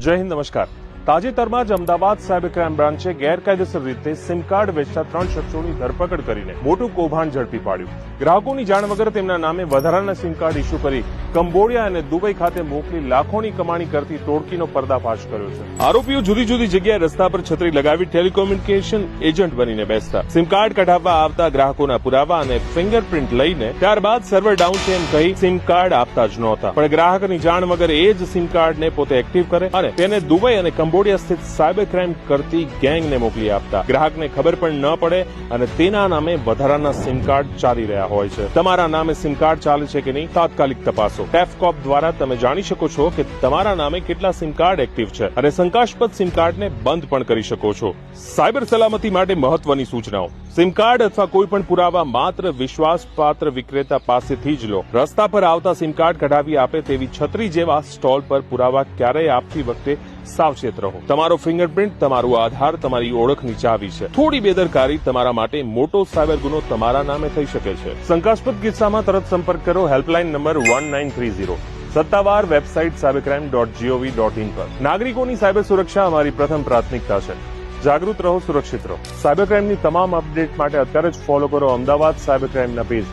જય હિન્દ, નમસ્કાર। તાજેતરમાં જ અમદાવાદ સાયબર ક્રાઇમ બ્રાન્ચે ગેરકાયદેસર રીતે સિમ કાર્ડ વેચતા 3 શખ્સોની ધરપકડ કરીને મોટું કૌભાંડ ઝડપી પાડ્યું। ગ્રાહકોની જાણ વગર તેમના નામે વધારાના સિમ કાર્ડ ઇસ્યુ કરી કંબોડિયા અને દુબઈ ખાતે મોકલી લાખોની કમાણી કરતી ટોળકીનો પર્દાફાશ કર્યો છે। આરોપીઓ જુદી જુદી જગ્યાએ રસ્તા પર છત્રી લગાવી ટેલિકોમ્યુનિકેશન એજન્ટ બનીને બેસતા, સિમ કાર્ડ કઢાવવા આવતા ગ્રાહકોના પુરાવા અને ફિંગરપ્રિન્ટ લઈને ત્યારબાદ સર્વર ડાઉન છે એમ કહી સિમ કાર્ડ આપતા જ નહોતા, પણ ગ્રાહકની જાણ વગર એ જ સિમ કાર્ડને પોતે એક્ટિવ કરે અને તેને દુબઈ અને કંબોડિયા સ્થિત સાયબર ક્રાઇમ કરતી ગેંગને મોકલી આપતા। ગ્રાહકને ખબર પણ ન પડે અને તેના નામે વધારાના સિમ કાર્ડ ચાલી રહ્યા હોય છે। તમારા નામે સિમ કાર્ડ ચાલે છે કે નહીં, તાત્કાલિક તપાસો। ટેફકોપ દ્વારા તમે જાણી શકો છો કે તમારા નામે કેટલા સિમ કાર્ડ એક્ટિવ છે અને શંકાસ્પદ સિમ કાર્ડને બંધ પણ કરી શકો છો। સાયબર સલામતી માટે મહત્વની સૂચનાઓ। સિમ કાર્ડ અથવા કોઈ પણ પુરાવા માત્ર વિશ્વાસપાત્ર વિક્રેતા પાસેથી જ લો। રસ્તા પર આવતા સિમ કાર્ડ કઢાવી આપે તેવી છત્રી જેવા સ્ટોલ પર પુરાવા ક્યારેય આપતી વખતે સાવચેત રહો। તમારો ફિંગરપ્રિન્ટ, તમારું આધાર તમારી ઓળખની ચાવી છે। થોડી બેદરકારી તમારા માટે મોટો સાયબર ગુનો તમારા નામે થઈ શકે છે। શંકાસ્પદ કિસ્સામાં તરત સંપર્ક કરો હેલ્પલાઇન નંબર 1930। સત્તાવાર વેબસાઇટ cybercrime.gov.in પર। નાગરિકોની સાયબર સુરક્ષા અમારી પ્રથમ પ્રાથમિકતા છે। જાગૃત રહો, સુરક્ષિત રહો। સાયબર ક્રાઇમની તમામ અપડેટ માટે અત્યારે જ ફોલો કરો અમદાવાદ સાયબર ક્રાઇમના પેજ।